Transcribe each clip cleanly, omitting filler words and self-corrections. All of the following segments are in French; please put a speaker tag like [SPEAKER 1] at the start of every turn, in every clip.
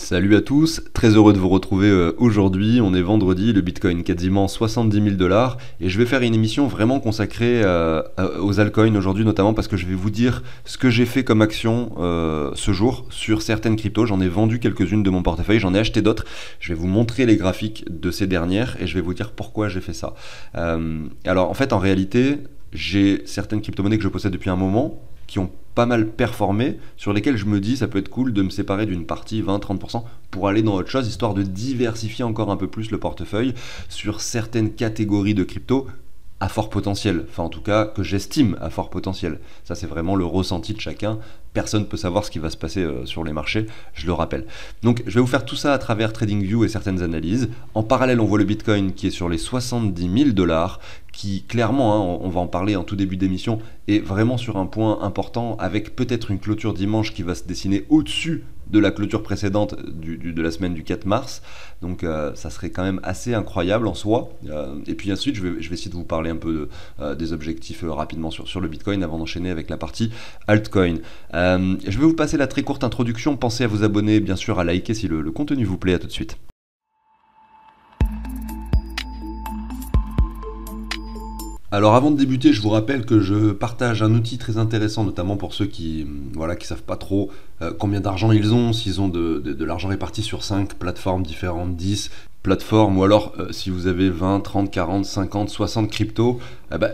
[SPEAKER 1] Salut à tous, très heureux de vous retrouver aujourd'hui. On est vendredi, le Bitcoin quasiment 70 000 dollars et je vais faire une émission vraiment consacrée aux altcoins aujourd'hui, notamment parce que je vais vous dire ce que j'ai fait comme action ce jour sur certaines cryptos. J'en ai vendu quelques-unes de mon portefeuille, j'en ai acheté d'autres. Je vais vous montrer les graphiques de ces dernières et je vais vous dire pourquoi j'ai fait ça. Alors en fait, en réalité, j'ai certaines crypto-monnaies que je possède depuis un moment qui ont pas mal performé, sur lesquels je me dis ça peut être cool de me séparer d'une partie 20-30% pour aller dans autre chose, histoire de diversifier encore un peu plus le portefeuille sur certaines catégories de crypto à fort potentiel, enfin en tout cas que j'estime à fort potentiel. Ça c'est vraiment le ressenti de chacun, personne ne peut savoir ce qui va se passer sur les marchés, je le rappelle. Donc je vais vous faire tout ça à travers TradingView et certaines analyses. En parallèle on voit le Bitcoin qui est sur les 70 000 dollars, qui clairement, on va en parler en tout début d'émission, est vraiment sur un point important, avec peut-être une clôture dimanche qui va se dessiner au-dessus de la clôture précédente de la semaine du 4 mars. Donc ça serait quand même assez incroyable en soi. Et puis ensuite, je vais essayer de vous parler un peu des objectifs rapidement sur le Bitcoin avant d'enchaîner avec la partie altcoin. Je vais vous passer la très courte introduction. Pensez à vous abonner, bien sûr, à liker si le contenu vous plaît. À tout de suite. Alors avant de débuter, je vous rappelle que je partage un outil très intéressant, notamment pour ceux qui savent pas trop combien d'argent ils ont, s'ils ont de l'argent réparti sur 5 plateformes différentes, 10 plateformes, ou alors si vous avez 20, 30, 40, 50, 60 cryptos,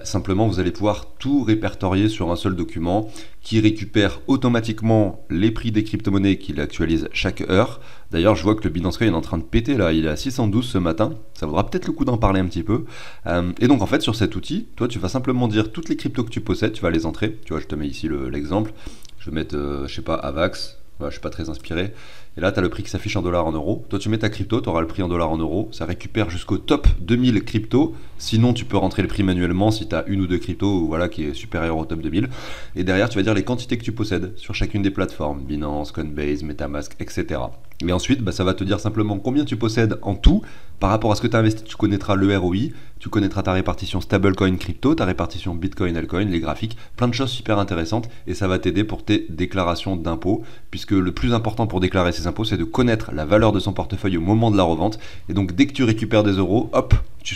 [SPEAKER 1] simplement vous allez pouvoir tout répertorier sur un seul document qui récupère automatiquement les prix des crypto-monnaies qu'il actualise chaque heure. D'ailleurs, je vois que le Binance Coin est en train de péter là, il est à 612 ce matin, ça vaudra peut-être le coup d'en parler un petit peu. Et donc en fait sur cet outil, toi tu vas simplement dire toutes les cryptos que tu possèdes, tu vas les entrer, tu vois je te mets ici l'exemple, je vais mettre, je sais pas, AVAX, voilà, je suis pas très inspiré. Et là, tu as le prix qui s'affiche en dollars, en euros. Toi, tu mets ta crypto, tu auras le prix en dollars, en euros. Ça récupère jusqu'au top 2000 cryptos. Sinon, tu peux rentrer le prix manuellement si tu as une ou deux cryptos qui est supérieure au top 2000. Et derrière, tu vas dire les quantités que tu possèdes sur chacune des plateformes. Binance, Coinbase, Metamask, etc. Et ensuite, ça va te dire simplement combien tu possèdes en tout. Par rapport à ce que tu as investi, tu connaîtras le ROI, tu connaîtras ta répartition stablecoin crypto, ta répartition Bitcoin, altcoin, les graphiques, plein de choses super intéressantes. Et ça va t'aider pour tes déclarations d'impôts. Puisque le plus important pour déclarer ses impôts, c'est de connaître la valeur de son portefeuille au moment de la revente. Et donc dès que tu récupères des euros, hop, tu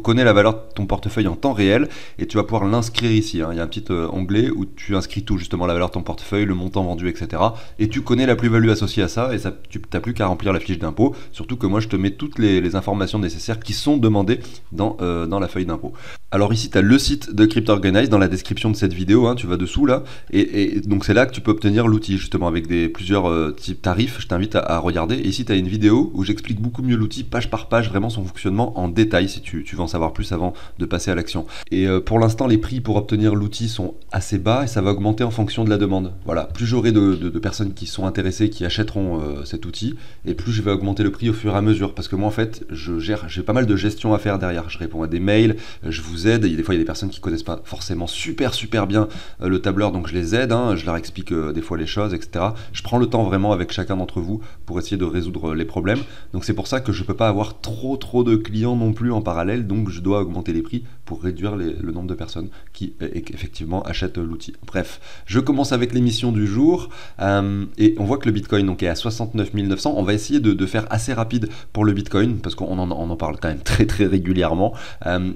[SPEAKER 1] connais la valeur de ton portefeuille en temps réel et tu vas pouvoir l'inscrire ici. Il y a un petit onglet où tu inscris tout justement la valeur de ton portefeuille, le montant vendu, etc. Et tu connais la plus-value associée à ça et ça, tu n'as plus qu'à remplir la fiche d'impôt. Surtout que moi je te mets toutes les informations nécessaires qui sont demandées dans la feuille d'impôt. Alors ici tu as le site de Crypto Organize dans la description de cette vidéo, tu vas dessous là. Et donc c'est là que tu peux obtenir l'outil justement avec plusieurs types tarifs. Je t'invite à regarder. Et ici tu as une vidéo où j'explique beaucoup mieux l'outil page par page, vraiment son fonctionnement en détail si tu veux en savoir plus avant de passer à l'action. Et pour l'instant, les prix pour obtenir l'outil sont assez bas et ça va augmenter en fonction de la demande. Voilà, plus j'aurai de personnes qui sont intéressées, qui achèteront cet outil, et plus je vais augmenter le prix au fur et à mesure. Parce que moi, en fait, j'ai pas mal de gestion à faire derrière. Je réponds à des mails, je vous aide. Et des fois, il y a des personnes qui connaissent pas forcément super bien le tableur, donc je les aide, je leur explique des fois les choses, etc. Je prends le temps vraiment avec chacun d'entre vous pour essayer de résoudre les problèmes. Donc c'est pour ça que je peux pas avoir trop de clients non plus en parallèle, donc je dois augmenter les prix pour réduire le nombre de personnes qui effectivement achètent l'outil. Bref, je commence avec l'émission du jour et on voit que le Bitcoin donc, est à 69 900. On va essayer de faire assez rapide pour le Bitcoin parce qu'on en parle quand même très régulièrement.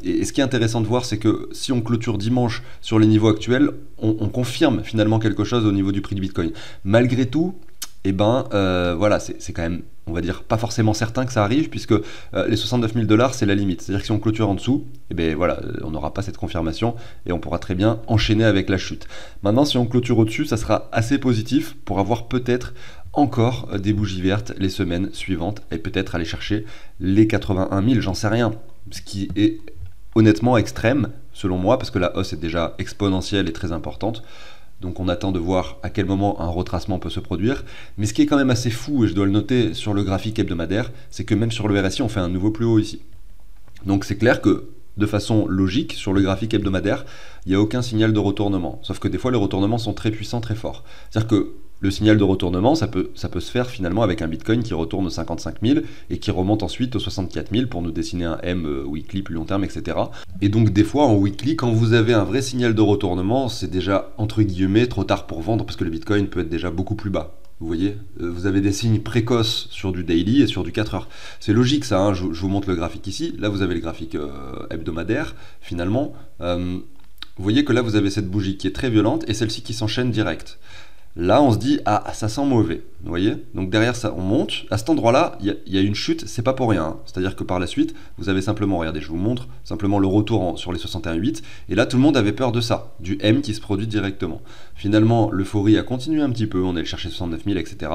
[SPEAKER 1] Et ce qui est intéressant de voir, c'est que si on clôture dimanche sur les niveaux actuels, on confirme finalement quelque chose au niveau du prix du Bitcoin. Malgré tout, c'est quand même, on va dire, pas forcément certain que ça arrive, puisque les 69 000 dollars, c'est la limite. C'est-à-dire que si on clôture en dessous, on n'aura pas cette confirmation et on pourra très bien enchaîner avec la chute. Maintenant, si on clôture au-dessus, ça sera assez positif pour avoir peut-être encore des bougies vertes les semaines suivantes et peut-être aller chercher les 81 000, j'en sais rien. Ce qui est honnêtement extrême, selon moi, parce que la hausse est déjà exponentielle et très importante. Donc on attend de voir à quel moment un retracement peut se produire. Mais ce qui est quand même assez fou, et je dois le noter sur le graphique hebdomadaire, c'est que même sur le RSI, on fait un nouveau plus haut ici. Donc c'est clair que, de façon logique, sur le graphique hebdomadaire, il n'y a aucun signal de retournement. Sauf que des fois, les retournements sont très puissants, très forts. C'est-à-dire que le signal de retournement, ça peut se faire finalement avec un Bitcoin qui retourne aux 55 000 et qui remonte ensuite aux 64 000 pour nous dessiner un M weekly plus long terme, etc. Et donc des fois en weekly, quand vous avez un vrai signal de retournement, c'est déjà entre guillemets trop tard pour vendre parce que le Bitcoin peut être déjà beaucoup plus bas. Vous voyez, vous avez des signes précoces sur du daily et sur du 4 heures. C'est logique ça, hein, je vous montre le graphique ici. Là, vous avez le graphique hebdomadaire, finalement. Vous voyez que là, vous avez cette bougie qui est très violente et celle-ci qui s'enchaîne direct. Là, on se dit, ah, ça sent mauvais, vous voyez. Donc derrière ça, on monte. À cet endroit-là, il y a une chute, c'est pas pour rien, hein. C'est-à-dire que par la suite, vous avez simplement, regardez, je vous montre, simplement le retour sur les 61,8. Et là, tout le monde avait peur de ça, du M qui se produit directement. Finalement, l'euphorie a continué un petit peu, on allait chercher 69 000, etc.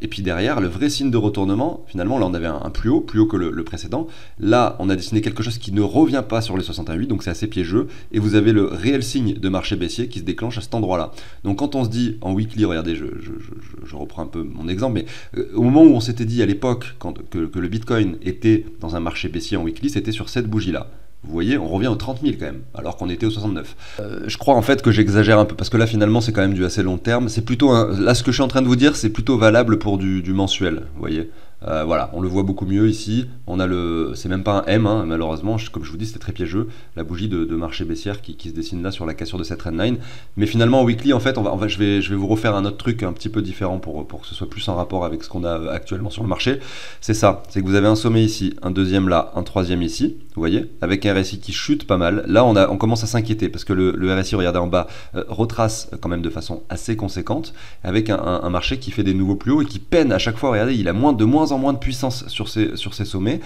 [SPEAKER 1] Et puis derrière, le vrai signe de retournement, finalement, là, on avait un plus haut que le précédent. Là, on a dessiné quelque chose qui ne revient pas sur les 61,8, donc c'est assez piégeux. Et vous avez le réel signe de marché baissier qui se déclenche à cet endroit-là. Donc quand on se dit en weekly, regardez, je reprends un peu mon exemple, mais au moment où on s'était dit à l'époque que le Bitcoin était dans un marché baissier en weekly, c'était sur cette bougie-là. Vous voyez, on revient aux 30 000 quand même, alors qu'on était aux 69. Je crois en fait que j'exagère un peu, parce que là finalement c'est quand même du assez long terme. C'est plutôt là ce que je suis en train de vous dire, c'est plutôt valable pour du mensuel, vous voyez. Voilà, on le voit beaucoup mieux ici. On a c'est même pas un M, hein, malheureusement, comme je vous dis, c'était très piégeux, la bougie de marché baissière qui se dessine là sur la cassure de cette trendline. Mais finalement, en weekly, en fait, je vais vous refaire un autre truc un petit peu différent pour que ce soit plus en rapport avec ce qu'on a actuellement sur le marché. C'est ça, c'est que vous avez un sommet ici, un deuxième là, un troisième ici, vous voyez, avec un RSI qui chute pas mal. Là, on commence à s'inquiéter parce que le RSI, regardez en bas, retrace quand même de façon assez conséquente, avec un marché qui fait des nouveaux plus hauts et qui peine à chaque fois. Regardez, il a de moins en moins de puissance sur ces sommets.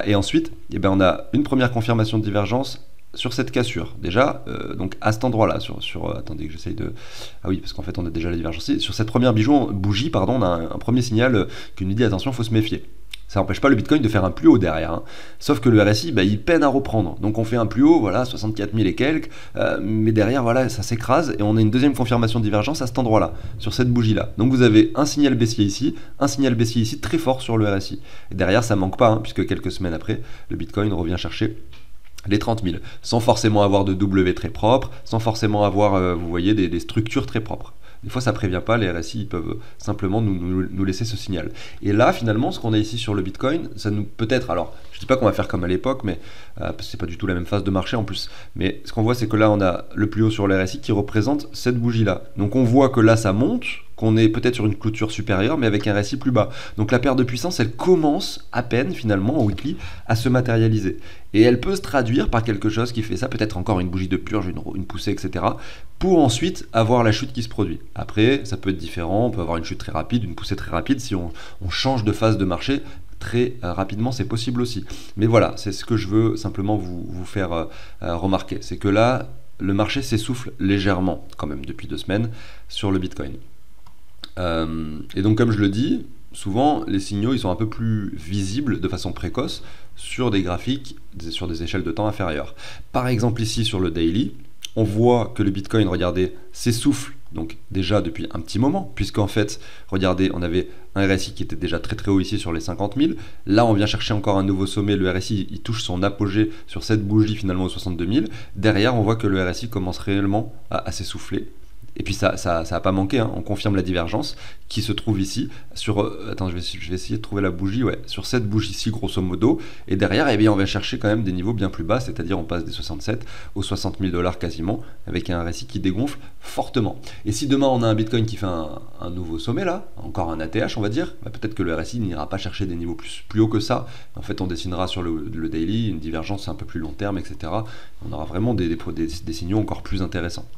[SPEAKER 1] Et ensuite, eh ben, on a une première confirmation de divergence sur cette cassure. Déjà, donc à cet endroit-là, attendez que j'essaye de... Ah oui, parce qu'en fait, on a déjà la divergence. Sur cette première bougie, on a un premier signal qui nous dit attention, il faut se méfier. Ça n'empêche pas le Bitcoin de faire un plus haut derrière, hein. Sauf que le RSI, il peine à reprendre. Donc on fait un plus haut, voilà, 64 000 et quelques, mais derrière, voilà, ça s'écrase et on a une deuxième confirmation de divergence à cet endroit-là, sur cette bougie-là. Donc vous avez un signal baissier ici très fort sur le RSI. Et derrière, ça manque pas, hein, puisque quelques semaines après, le Bitcoin revient chercher les 30 000, sans forcément avoir de W très propre, sans forcément avoir, vous voyez, des structures très propres. Des fois, ça ne prévient pas, les RSI ils peuvent simplement nous laisser ce signal. Et là, finalement, ce qu'on a ici sur le Bitcoin, ça nous peut-être, alors, je ne dis pas qu'on va faire comme à l'époque, mais parce que c'est pas du tout la même phase de marché en plus. Mais ce qu'on voit, c'est que là, on a le plus haut sur le RSI qui représente cette bougie-là. Donc on voit que là, ça monte, qu'on est peut-être sur une clôture supérieure, mais avec un RSI plus bas. Donc la perte de puissance, elle commence à peine, finalement, en weekly, à se matérialiser. Et elle peut se traduire par quelque chose qui fait ça, peut-être encore une bougie de purge, une poussée, etc., pour ensuite avoir la chute qui se produit. Après, ça peut être différent, on peut avoir une chute très rapide, une poussée très rapide, si on change de phase de marché très rapidement, c'est possible aussi. Mais voilà, c'est ce que je veux simplement vous faire remarquer. C'est que là, le marché s'essouffle légèrement, quand même, depuis 2 semaines, sur le Bitcoin. Et donc, comme je le dis, souvent, les signaux, ils sont un peu plus visibles de façon précoce sur des graphiques, sur des échelles de temps inférieures. Par exemple, ici, sur le daily, on voit que le Bitcoin, regardez, s'essouffle donc déjà depuis un petit moment, puisqu'en fait, regardez, on avait un RSI qui était déjà très très haut ici sur les 50 000. Là, on vient chercher encore un nouveau sommet. Le RSI, il touche son apogée sur cette bougie finalement aux 62 000. Derrière, on voit que le RSI commence réellement à s'essouffler. Et puis ça a pas manqué, hein. On confirme la divergence qui se trouve ici sur... attends, je vais essayer de trouver la bougie, ouais, sur cette bougie-ci grosso modo. Et derrière, eh bien, on va chercher quand même des niveaux bien plus bas, c'est-à-dire on passe des 67 aux 60 000 $ quasiment, avec un RSI qui dégonfle fortement. Et si demain on a un Bitcoin qui fait un nouveau sommet là, encore un ATH on va dire, peut-être que le RSI n'ira pas chercher des niveaux plus haut que ça. En fait, on dessinera sur le daily une divergence un peu plus long terme, etc. On aura vraiment des signaux encore plus intéressants.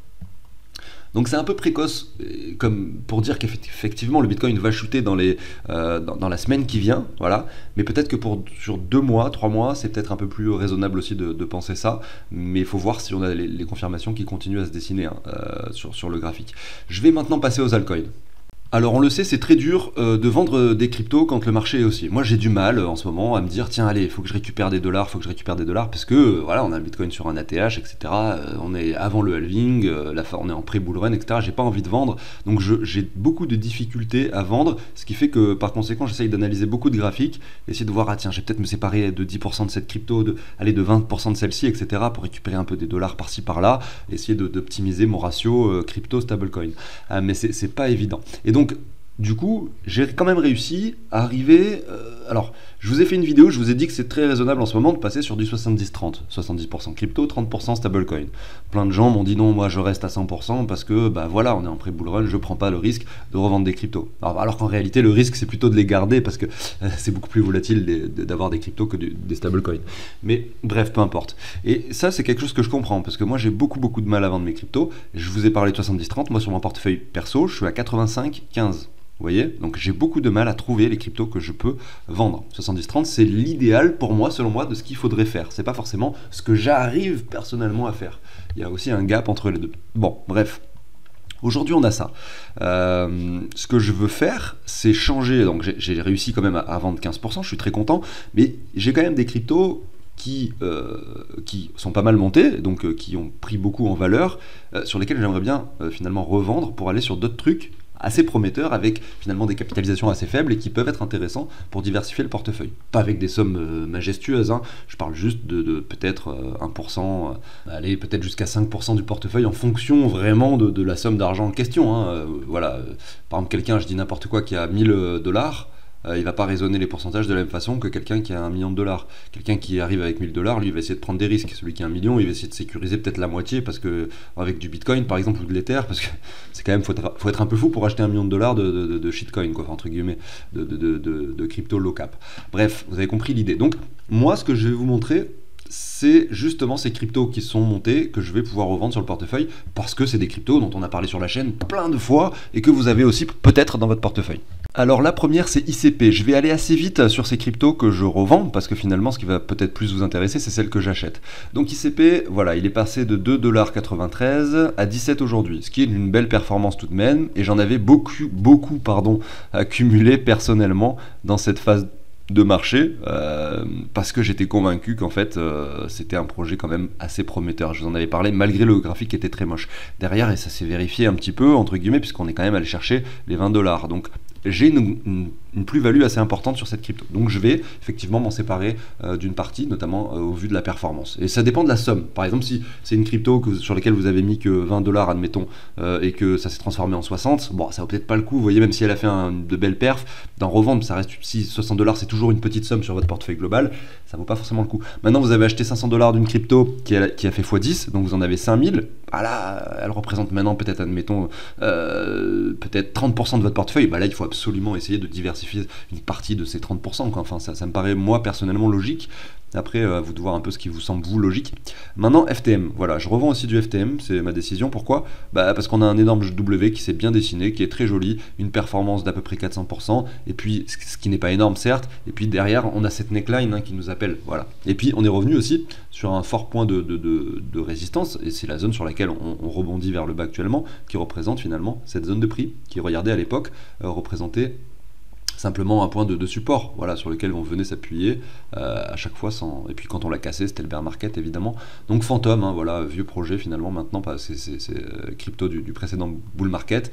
[SPEAKER 1] Donc c'est un peu précoce, comme pour dire qu'effectivement le Bitcoin va chuter dans la semaine qui vient, voilà. Mais peut-être que sur 2 mois, 3 mois, c'est peut-être un peu plus raisonnable aussi de penser ça. Mais il faut voir si on a les confirmations qui continuent à se dessiner, hein, sur le graphique. Je vais maintenant passer aux altcoins. Alors on le sait, c'est très dur de vendre des cryptos quand le marché est haussier. Moi j'ai du mal en ce moment à me dire tiens allez, il faut que je récupère des dollars, parce que voilà, on a un Bitcoin sur un ATH, etc. On est avant le halving, on est en pré-bull run, etc. J'ai pas envie de vendre, donc j'ai beaucoup de difficultés à vendre, ce qui fait que par conséquent j'essaye d'analyser beaucoup de graphiques, essayer de voir je vais peut-être me séparer de 10% de cette crypto, de 20% de celle-ci, etc. pour récupérer un peu des dollars par-ci par-là, essayer d'optimiser mon ratio crypto stablecoin. Mais c'est pas évident. Et donc, Du coup, j'ai quand même réussi à arriver. Alors, je vous ai fait une vidéo, je vous ai dit que c'est très raisonnable en ce moment de passer sur du 70-30. 70% crypto, 30% stablecoin. Plein de gens m'ont dit non, moi je reste à 100% parce que, bah voilà, on est en pré-bull run, je prends pas le risque de revendre des cryptos. Alors qu'en réalité, le risque c'est plutôt de les garder parce que c'est beaucoup plus volatile d'avoir des cryptos que des stablecoins. Mais bref, peu importe. Et ça, c'est quelque chose que je comprends parce que moi j'ai beaucoup de mal à vendre mes cryptos. Je vous ai parlé de 70-30, moi sur mon portefeuille perso, je suis à 85-15. Vous voyez? Donc j'ai beaucoup de mal à trouver les cryptos que je peux vendre. 70-30, c'est l'idéal pour moi, selon moi, de ce qu'il faudrait faire. C'est pas forcément ce que j'arrive personnellement à faire. Il y a aussi un gap entre les deux. Bon, bref. Aujourd'hui, on a ça. Ce que je veux faire, c'est changer. Donc j'ai réussi quand même à vendre 15%, je suis très content. Mais j'ai quand même des cryptos qui sont pas mal montés, donc qui ont pris beaucoup en valeur, sur lesquels j'aimerais bien finalement revendre pour aller sur d'autres trucs assez prometteurs avec finalement des capitalisations assez faibles et qui peuvent être intéressants pour diversifier le portefeuille. Pas avec des sommes majestueuses, hein. Je parle juste de peut-être 1%, allez, peut-être jusqu'à 5% du portefeuille en fonction vraiment de la somme d'argent en question, hein. Voilà. Par exemple, quelqu'un, je dis n'importe quoi, qui a 1000 $, il va pas raisonner les pourcentages de la même façon que quelqu'un qui a 1 million de $. Quelqu'un qui arrive avec 1000 $, lui, il va essayer de prendre des risques. Celui qui a 1 million, il va essayer de sécuriser peut-être la moitié parce que, avec du bitcoin par exemple, ou de l'ether, parce que c'est quand même, faut être un peu fou pour acheter 1 million de $ de shitcoin, quoi, entre guillemets, de crypto low cap. Bref, vous avez compris l'idée. Donc, moi, ce que je vais vous montrer, c'est justement ces cryptos qui sont montés que je vais pouvoir revendre sur le portefeuille parce que c'est des cryptos dont on a parlé sur la chaîne plein de fois et que vous avez aussi peut-être dans votre portefeuille. Alors la première, c'est ICP. Je vais aller assez vite sur ces cryptos que je revends parce que finalement ce qui va peut-être plus vous intéresser, c'est celle que j'achète. Donc ICP, voilà, il est passé de 2,93 $ à 17 aujourd'hui, ce qui est une belle performance tout de même, et j'en avais beaucoup accumulé personnellement dans cette phase de marché parce que j'étais convaincu qu'en fait c'était un projet quand même assez prometteur. Je vous en avais parlé malgré le graphique qui était très moche derrière, et ça s'est vérifié un petit peu entre guillemets puisqu'on est quand même allé chercher les 20 $. Donc j'ai une plus-value assez importante sur cette crypto. Donc je vais effectivement m'en séparer d'une partie, notamment au vu de la performance. Et ça dépend de la somme. Par exemple, si c'est une crypto sur laquelle vous avez mis que 20 $, admettons, et que ça s'est transformé en 60, bon, ça vaut peut-être pas le coup. Vous voyez, même si elle a fait de belles perfs, d'en revendre, ça reste, si 60 $, c'est toujours une petite somme sur votre portefeuille global, ça vaut pas forcément le coup. Maintenant, vous avez acheté 500 $ d'une crypto qui a fait x10, donc vous en avez 5000. Voilà, elle représente maintenant peut-être, admettons, peut-être 30% de votre portefeuille. Bah là, il faut absolument essayer de diversifier une partie de ces 30%, quoi. Enfin, ça me paraît, moi, personnellement, logique. Après, à vous de voir un peu ce qui vous semble, vous, logique. Maintenant, FTM. Voilà, je revends aussi du FTM, c'est ma décision. Pourquoi? Bah, parce qu'on a un énorme W qui s'est bien dessiné, qui est très joli, une performance d'à peu près 400%, et puis, ce qui n'est pas énorme, certes, et puis derrière, on a cette neckline, hein, qui nous appelle. Voilà. Et puis, on est revenu aussi sur un fort point de résistance, et c'est la zone sur laquelle on rebondit vers le bas actuellement, qui représente finalement cette zone de prix, qui, regardez à l'époque, représentait simplement un point de support, voilà, sur lequel on venait s'appuyer à chaque fois sans. Et puis quand on l'a cassé, c'était le bear market évidemment. Donc Phantom, hein, voilà, vieux projet finalement maintenant, c'est crypto du précédent bull market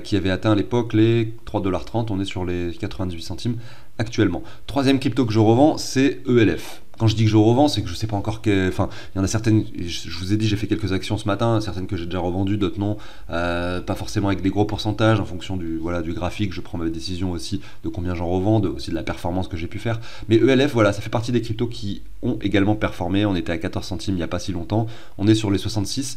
[SPEAKER 1] qui avait atteint à l'époque les 3,30 $. On est sur les 98 centimes actuellement. Troisième crypto que je revends, c'est ELF. Quand je dis que je revends, c'est que je sais pas encore enfin, il y en a certaines, je vous ai dit, j'ai fait quelques actions ce matin, certaines que j'ai déjà revendues, d'autres non, pas forcément avec des gros pourcentages, en fonction du graphique, je prends ma décision aussi de combien j'en revends, aussi de la performance que j'ai pu faire. Mais ELF, voilà, ça fait partie des cryptos qui ont également performé. On était à 14 centimes il n'y a pas si longtemps, on est sur les 66,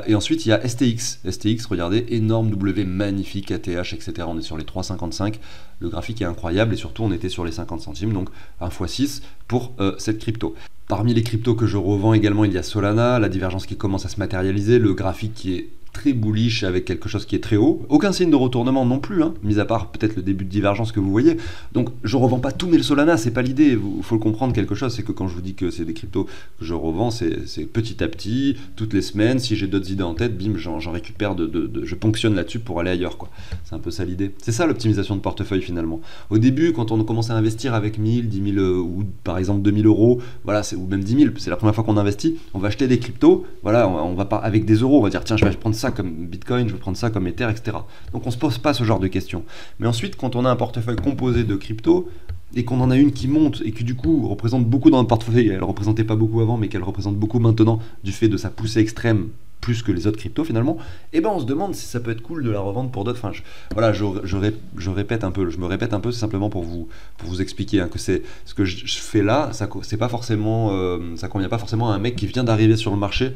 [SPEAKER 1] et ensuite il y a STX. STX, regardez, énorme W, magnifique, ATH, etc. On est sur les 3,55, le graphique est incroyable, et surtout on était sur les 50 centimes, donc 1 x 6 pour cette crypto. Parmi les cryptos que je revends également, il y a Solana, la divergence qui commence à se matérialiser, le graphique qui est très bullish avec quelque chose qui est très haut. Aucun signe de retournement non plus, hein, mis à part peut-être le début de divergence que vous voyez. Donc je revends pas tout, mais le Solana, c'est pas l'idée. Il faut le comprendre quelque chose, c'est que quand je vous dis que c'est des cryptos que je revends, c'est petit à petit, toutes les semaines. Si j'ai d'autres idées en tête, bim, j'en récupère, je ponctionne là-dessus pour aller ailleurs, quoi. C'est un peu ça l'idée. C'est ça l'optimisation de portefeuille finalement. Au début, quand on commence à investir avec 1000, 10 000 ou par exemple 2000 €, voilà, ou même 10 000, c'est la première fois qu'on investit, on va acheter des cryptos, voilà, on va pas avec des euros, on va dire tiens, je vais prendre ça comme Bitcoin, je vais prendre ça comme Ether, etc. Donc on se pose pas ce genre de questions. Mais ensuite, quand on a un portefeuille composé de crypto et qu'on en a une qui monte et qui du coup représente beaucoup dans notre portefeuille, elle représentait pas beaucoup avant, mais qu'elle représente beaucoup maintenant du fait de sa poussée extrême plus que les autres cryptos finalement, et ben on se demande si ça peut être cool de la revendre pour d'autres. Enfin, voilà, je répète un peu, je me répète un peu, c'est simplement pour vous expliquer que c'est ce que je fais là, c'est pas forcément, ça convient pas forcément à un mec qui vient d'arriver sur le marché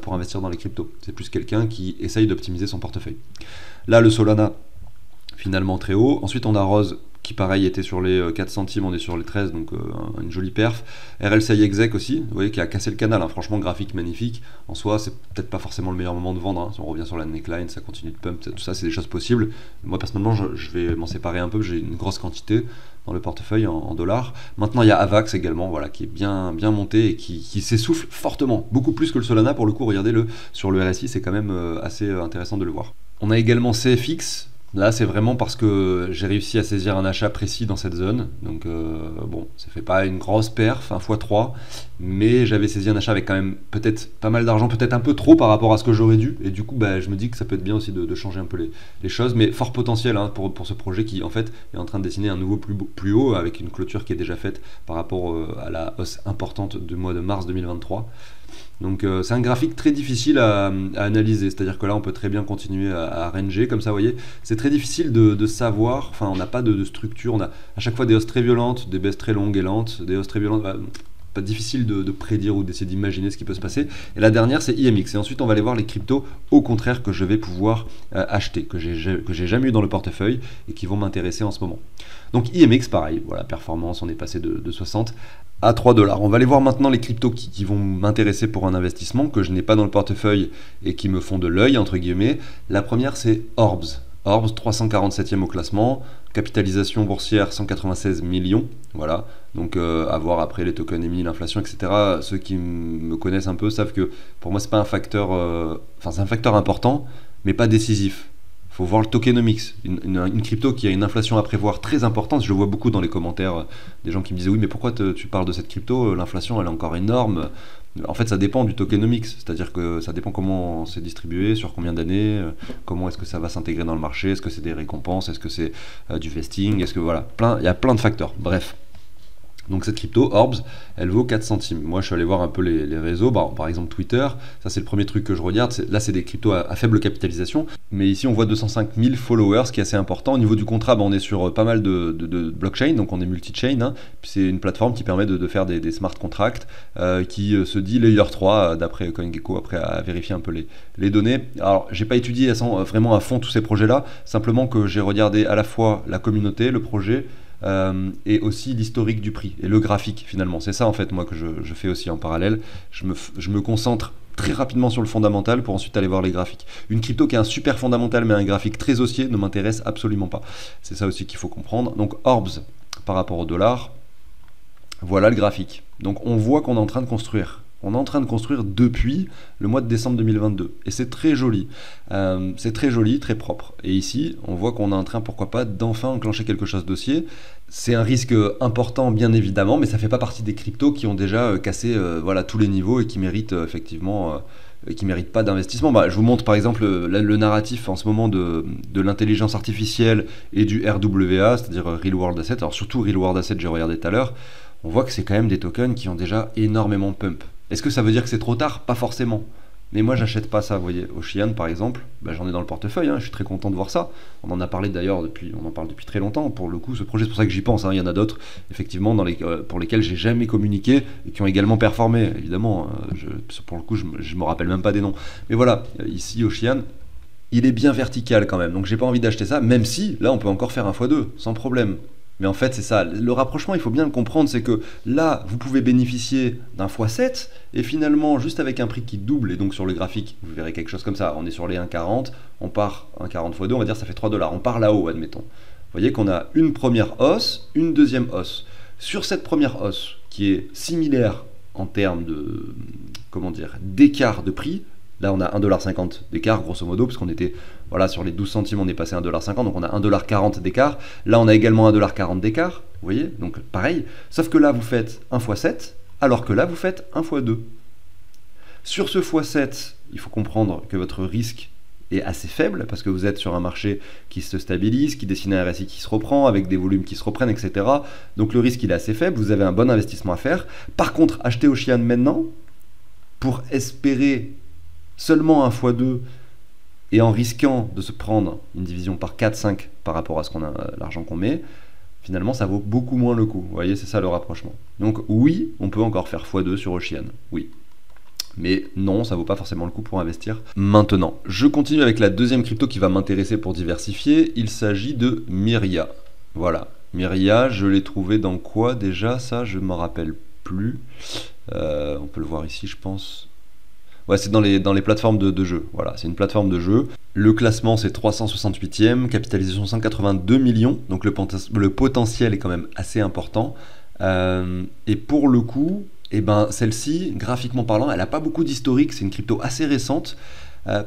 [SPEAKER 1] pour investir dans les cryptos. C'est plus quelqu'un qui essaye d'optimiser son portefeuille. Là, le Solana, finalement très haut. Ensuite, on a Rose qui pareil était sur les 4 centimes, on est sur les 13, donc une jolie perf. RLCI Exec aussi, vous voyez, qui a cassé le canal, franchement graphique magnifique. En soi, c'est peut-être pas forcément le meilleur moment de vendre, si on revient sur la neckline, ça continue de pump, tout ça c'est des choses possibles. Moi personnellement, je vais m'en séparer un peu, j'ai une grosse quantité dans le portefeuille en dollars. Maintenant, il y a Avax également, voilà, qui est bien monté et qui s'essouffle fortement, beaucoup plus que le Solana pour le coup, regardez-le sur le RSI, c'est quand même assez intéressant de le voir. On a également CFX. Là, c'est vraiment parce que j'ai réussi à saisir un achat précis dans cette zone. Donc, bon, ça fait pas une grosse perf, un x3, mais j'avais saisi un achat avec quand même peut-être pas mal d'argent, peut-être un peu trop par rapport à ce que j'aurais dû. Et du coup, je me dis que ça peut être bien aussi de changer un peu les choses, mais fort potentiel pour ce projet qui, en fait, est en train de dessiner un nouveau plus haut avec une clôture qui est déjà faite par rapport à la hausse importante du mois de mars 2023. Donc c'est un graphique très difficile à analyser, c'est-à-dire que là on peut très bien continuer à ranger comme ça, vous voyez, c'est très difficile de savoir, enfin on n'a pas de structure, on a à chaque fois des hausses très violentes, des baisses très longues et lentes, des hausses très violentes, pas difficile de prédire ou d'essayer d'imaginer ce qui peut se passer. Et la dernière c'est IMX, et ensuite on va aller voir les cryptos au contraire que je vais pouvoir acheter, que j'ai jamais eu dans le portefeuille et qui vont m'intéresser en ce moment. Donc IMX pareil, voilà, performance, on est passé de 60 à 3 $. On va aller voir maintenant les cryptos qui vont m'intéresser pour un investissement que je n'ai pas dans le portefeuille et qui me font de l'œil entre guillemets. La première c'est Orbs. Orbs 347e au classement, capitalisation boursière 196 millions, voilà. Donc à voir après les tokens émis, l'inflation, etc. Ceux qui me connaissent un peu savent que pour moi c'est pas un facteur, c'est un facteur important, mais pas décisif. Il faut voir le tokenomics, une crypto qui a une inflation à prévoir très importante. Je le vois beaucoup dans les commentaires des gens qui me disaient oui mais pourquoi tu parles de cette crypto, l'inflation elle est encore énorme. En fait ça dépend du tokenomics, c'est-à-dire que ça dépend comment c'est distribué, sur combien d'années, comment est-ce que ça va s'intégrer dans le marché, est-ce que c'est des récompenses, est-ce que c'est du vesting, est-ce que voilà, il y a plein de facteurs, bref. Donc cette crypto, Orbs, elle vaut 4 centimes. Moi, je suis allé voir un peu les réseaux, par exemple Twitter, ça c'est le premier truc que je regarde. Là, c'est des cryptos à faible capitalisation, mais ici on voit 205 000 followers, ce qui est assez important. Au niveau du contrat, on est sur pas mal de blockchain, donc on est multi-chain. C'est une plateforme qui permet de faire des smart contracts, qui se dit Layer 3, d'après CoinGecko, après à vérifier un peu les données. Alors, j'ai pas étudié vraiment à fond tous ces projets-là, simplement que j'ai regardé à la fois la communauté, le projet, et aussi l'historique du prix et le graphique finalement. C'est ça en fait moi que je fais aussi en parallèle. Je me concentre très rapidement sur le fondamental pour ensuite aller voir les graphiques. Une crypto qui a un super fondamental mais un graphique très haussier ne m'intéresse absolument pas. C'est ça aussi qu'il faut comprendre. Donc Orbs par rapport au dollar, voilà le graphique. Donc on voit qu'on est en train de construire. On est en train de construire depuis le mois de décembre 2022. Et c'est très joli. C'est très joli, très propre. Et ici, on voit qu'on est en train, pourquoi pas, d'enfin enclencher quelque chose d'haussier. C'est un risque important, bien évidemment, mais ça ne fait pas partie des cryptos qui ont déjà cassé tous les niveaux et qui méritent effectivement... qui ne méritent pas d'investissement. Je vous montre par exemple le narratif en ce moment de l'intelligence artificielle et du RWA, c'est-à-dire Real World Asset. Alors surtout Real World Asset, j'ai regardé tout à l'heure. On voit que c'est quand même des tokens qui ont déjà énormément pump. Est-ce que ça veut dire que c'est trop tard? Pas forcément. Mais moi, j'achète pas ça, vous voyez. Ocean, par exemple, j'en ai dans le portefeuille, je suis très content de voir ça. On en a parlé d'ailleurs on en parle depuis très longtemps. Pour le coup, ce projet, c'est pour ça que j'y pense. Il y en a d'autres, effectivement, pour lesquels j'ai jamais communiqué et qui ont également performé. Évidemment, pour le coup, je me rappelle même pas des noms. Mais voilà, ici, Ocean, il est bien vertical quand même. Donc, j'ai pas envie d'acheter ça, même si, là, on peut encore faire un x2, sans problème. Mais en fait, c'est ça. Le rapprochement, il faut bien le comprendre, c'est que là, vous pouvez bénéficier d'un x7, et finalement, juste avec un prix qui double, et donc sur le graphique, vous verrez quelque chose comme ça. On est sur les 1,40, on part 1,40 x 2, on va dire ça fait 3 $. On part là-haut, admettons. Vous voyez qu'on a une première hausse, une deuxième hausse. Sur cette première hausse, qui est similaire en termes d'écart de prix, là, on a 1,50 $ d'écart, grosso modo, parce qu'on était sur les 12 centimes, on est passé à 1,50 $, donc on a 1,40 $ d'écart. Là, on a également 1,40 $ d'écart, vous voyez, donc pareil. Sauf que là, vous faites 1 x 7, alors que là, vous faites 1 x 2. Sur ce x7, il faut comprendre que votre risque est assez faible, parce que vous êtes sur un marché qui se stabilise, qui dessine un RSI qui se reprend, avec des volumes qui se reprennent, etc. Donc le risque, il est assez faible, vous avez un bon investissement à faire. Par contre, achetez Ocean maintenant, pour espérer seulement un x2 et en risquant de se prendre une division par 4-5 par rapport à ce qu'on a, l'argent qu'on met, finalement ça vaut beaucoup moins le coup. Vous voyez, c'est ça le rapprochement. Donc oui, on peut encore faire x2 sur Ocean, oui. Mais non, ça vaut pas forcément le coup pour investir maintenant. Je continue avec la deuxième crypto qui va m'intéresser pour diversifier. Il s'agit de Myria. Voilà. Myria, je l'ai trouvé dans quoi déjà? Ça, je ne me rappelle plus. On peut le voir ici, je pense. Ouais, c'est dans les plateformes de jeu. Voilà, c'est une plateforme de jeu. Le classement, c'est 368e, capitalisation 182 millions. Donc le potentiel est quand même assez important. Et pour le coup, eh ben, celle-ci, graphiquement parlant, elle n'a pas beaucoup d'historique. C'est une crypto assez récente.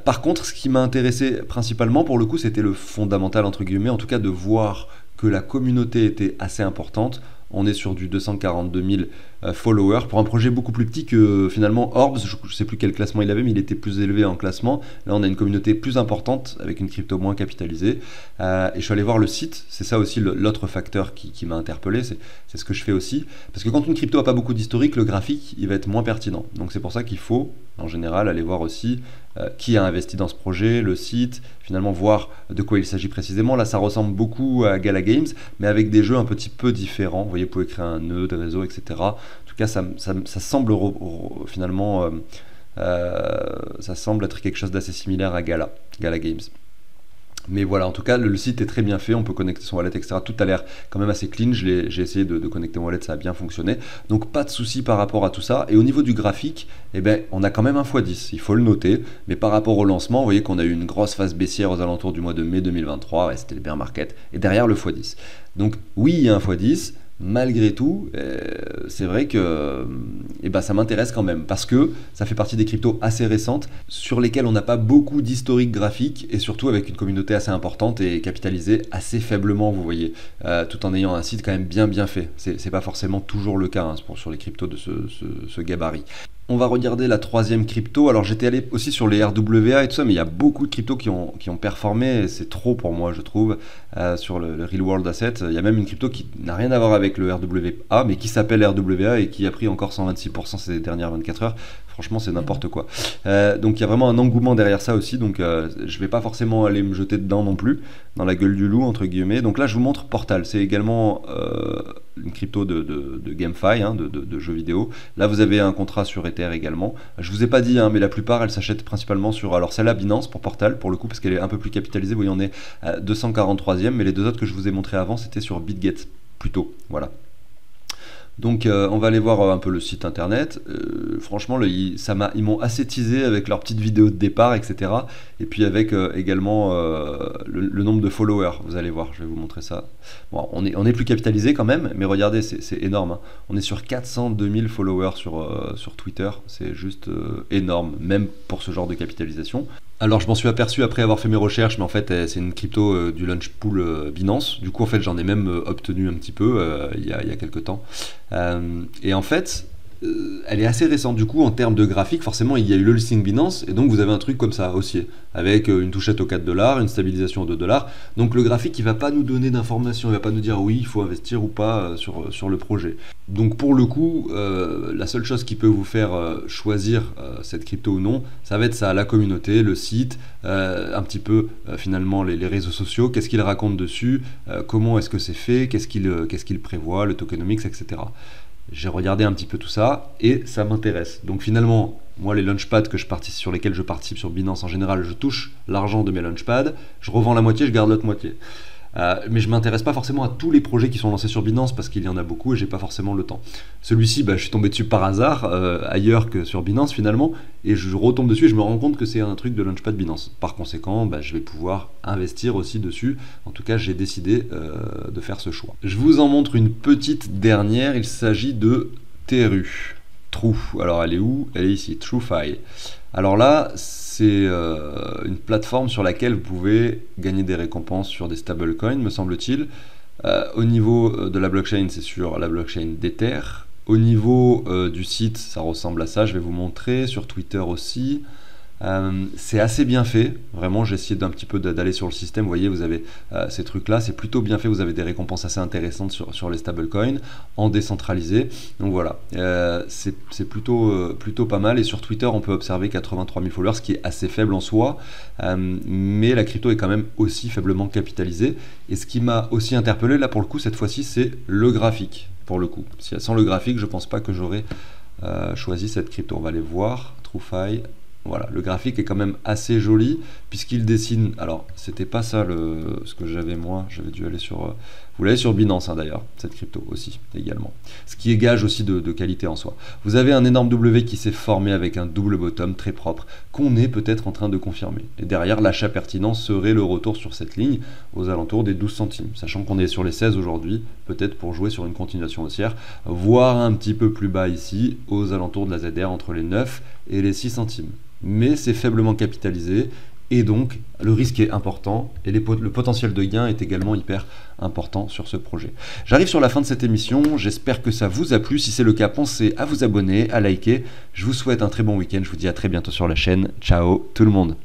[SPEAKER 1] Par contre, ce qui m'a intéressé principalement, pour le coup, c'était le fondamental, entre guillemets, en tout cas de voir que la communauté était assez importante. On est sur du 242 000 followers pour un projet beaucoup plus petit que finalement Orbs. Je ne sais plus quel classement il avait, mais il était plus élevé en classement. Là, on a une communauté plus importante avec une crypto moins capitalisée. Et je suis allé voir le site. C'est ça aussi l'autre facteur qui m'a interpellé. C'est ce que je fais aussi. Parce que quand une crypto n'a pas beaucoup d'historique, le graphique, il va être moins pertinent. Donc c'est pour ça qu'il faut, en général, aller voir aussi qui a investi dans ce projet, le site, finalement voir de quoi il s'agit précisément. Là, ça ressemble beaucoup à Gala Games, mais avec des jeux un petit peu différents. Vous voyez, vous pouvez créer un nœud de réseau, etc. En tout cas, ça semble finalement, ça semble être quelque chose d'assez similaire à Gala Games. Mais voilà, en tout cas, le site est très bien fait, on peut connecter son wallet, etc. Tout a l'air quand même assez clean, j'ai essayé de connecter mon wallet, ça a bien fonctionné. Donc pas de souci par rapport à tout ça. Et au niveau du graphique, eh ben, on a quand même un x10, il faut le noter. Mais par rapport au lancement, vous voyez qu'on a eu une grosse phase baissière aux alentours du mois de mai 2023, et c'était le bear market, et derrière le x10. Donc oui, il y a un x10. Malgré tout, c'est vrai que ça m'intéresse quand même parce que ça fait partie des cryptos assez récentes sur lesquelles on n'a pas beaucoup d'historique graphique et surtout avec une communauté assez importante et capitalisée assez faiblement, vous voyez, tout en ayant un site quand même bien fait. C'est pas forcément toujours le cas hein, sur les cryptos de ce gabarit. On va regarder la troisième crypto. Alors j'étais allé aussi sur les RWA et tout ça, mais il y a beaucoup de cryptos qui ont performé. Et c'est trop pour moi, je trouve, sur le Real World Asset. Il y a même une crypto qui n'a rien à voir avec le RWA, mais qui s'appelle RWA et qui a pris encore 126% ces dernières 24 heures. Franchement, c'est n'importe quoi. Donc il y a vraiment un engouement derrière ça aussi. Donc je vais pas forcément aller me jeter dedans non plus, dans la gueule du loup, entre guillemets. Donc là, je vous montre Portal. C'est également une crypto de GameFi, hein, de jeux vidéo. Là, vous avez un contrat sur Ether également. Je vous ai pas dit, hein, mais la plupart, elles s'achètent principalement sur... Alors celle-là, Binance pour Portal, pour le coup, parce qu'elle est un peu plus capitalisée. Vous voyez, on est à 243e, mais les deux autres que je vous ai montré avant, c'était sur BitGet, plutôt. Voilà. Donc on va aller voir un peu le site internet. Franchement, ils m'ont assez teasé avec leur petite vidéo de départ, etc. Et puis avec également le nombre de followers. Vous allez voir, je vais vous montrer ça. Bon, on est plus capitalisé quand même, mais regardez, c'est énorme. Hein. On est sur 402 000 followers sur Twitter. C'est juste énorme, même pour ce genre de capitalisation. Alors je m'en suis aperçu après avoir fait mes recherches, mais en fait c'est une crypto du launch pool Binance. Du coup en fait j'en ai même obtenu un petit peu il y a quelques temps. Et en fait elle est assez récente du coup en termes de graphique. Forcément il y a eu le listing Binance et donc vous avez un truc comme ça haussier avec une touchette aux 4 $, une stabilisation aux 2 $. Donc le graphique il va pas nous donner d'informations, il va pas nous dire oui il faut investir ou pas sur le projet. Donc pour le coup la seule chose qui peut vous faire choisir cette crypto ou non, ça va être ça, la communauté, le site, un petit peu finalement les réseaux sociaux, qu'est-ce qu'ils racontent dessus, comment est-ce que c'est fait, qu'est-ce qu'ils prévoient, le tokenomics, etc. J'ai regardé un petit peu tout ça et ça m'intéresse. Donc finalement, moi les launchpads sur lesquels je participe sur Binance en général, je touche l'argent de mes launchpads, je revends la moitié, je garde l'autre moitié. Mais je m'intéresse pas forcément à tous les projets qui sont lancés sur Binance parce qu'il y en a beaucoup et j'ai pas forcément le temps. Celui-ci, je suis tombé dessus par hasard ailleurs que sur Binance finalement et je retombe dessus et je me rends compte que c'est un truc de launchpad Binance. Par conséquent, je vais pouvoir investir aussi dessus. En tout cas, j'ai décidé de faire ce choix. Je vous en montre une petite dernière. Il s'agit de Teru. True. Alors elle est où? Elle est ici. TrueFi. Alors là, c'est une plateforme sur laquelle vous pouvez gagner des récompenses sur des stablecoins, me semble-t-il. Au niveau de la blockchain, c'est sur la blockchain d'Ether. Au niveau du site, ça ressemble à ça, je vais vous montrer, sur Twitter aussi. C'est assez bien fait, vraiment j'ai essayé d'un petit peu d'aller sur le système, vous voyez vous avez ces trucs là, c'est plutôt bien fait, vous avez des récompenses assez intéressantes sur les stablecoins en décentralisé, donc voilà, c'est plutôt pas mal, et sur Twitter on peut observer 83 000 followers, ce qui est assez faible en soi, mais la crypto est quand même aussi faiblement capitalisée, et ce qui m'a aussi interpellé là pour le coup cette fois-ci c'est le graphique, pour le coup, sans le graphique je pense pas que j'aurais choisi cette crypto, on va aller voir, TrueFi. Voilà, le graphique est quand même assez joli puisqu'il dessine. Alors, c'était pas ça ce que j'avais moi. J'avais dû aller sur. Vous l'avez sur Binance d'ailleurs, cette crypto aussi également. Ce qui est gage aussi de qualité en soi. Vous avez un énorme W qui s'est formé avec un double bottom très propre qu'on est peut-être en train de confirmer. Et derrière, l'achat pertinent serait le retour sur cette ligne aux alentours des 12 centimes. Sachant qu'on est sur les 16 aujourd'hui, peut-être pour jouer sur une continuation haussière, voire un petit peu plus bas ici, aux alentours de la ZR entre les 9 et les 6 centimes. Mais c'est faiblement capitalisé et donc le risque est important et le potentiel de gain est également hyper important sur ce projet. J'arrive sur la fin de cette émission, j'espère que ça vous a plu, si c'est le cas pensez à vous abonner, à liker, je vous souhaite un très bon week-end, je vous dis à très bientôt sur la chaîne, ciao tout le monde.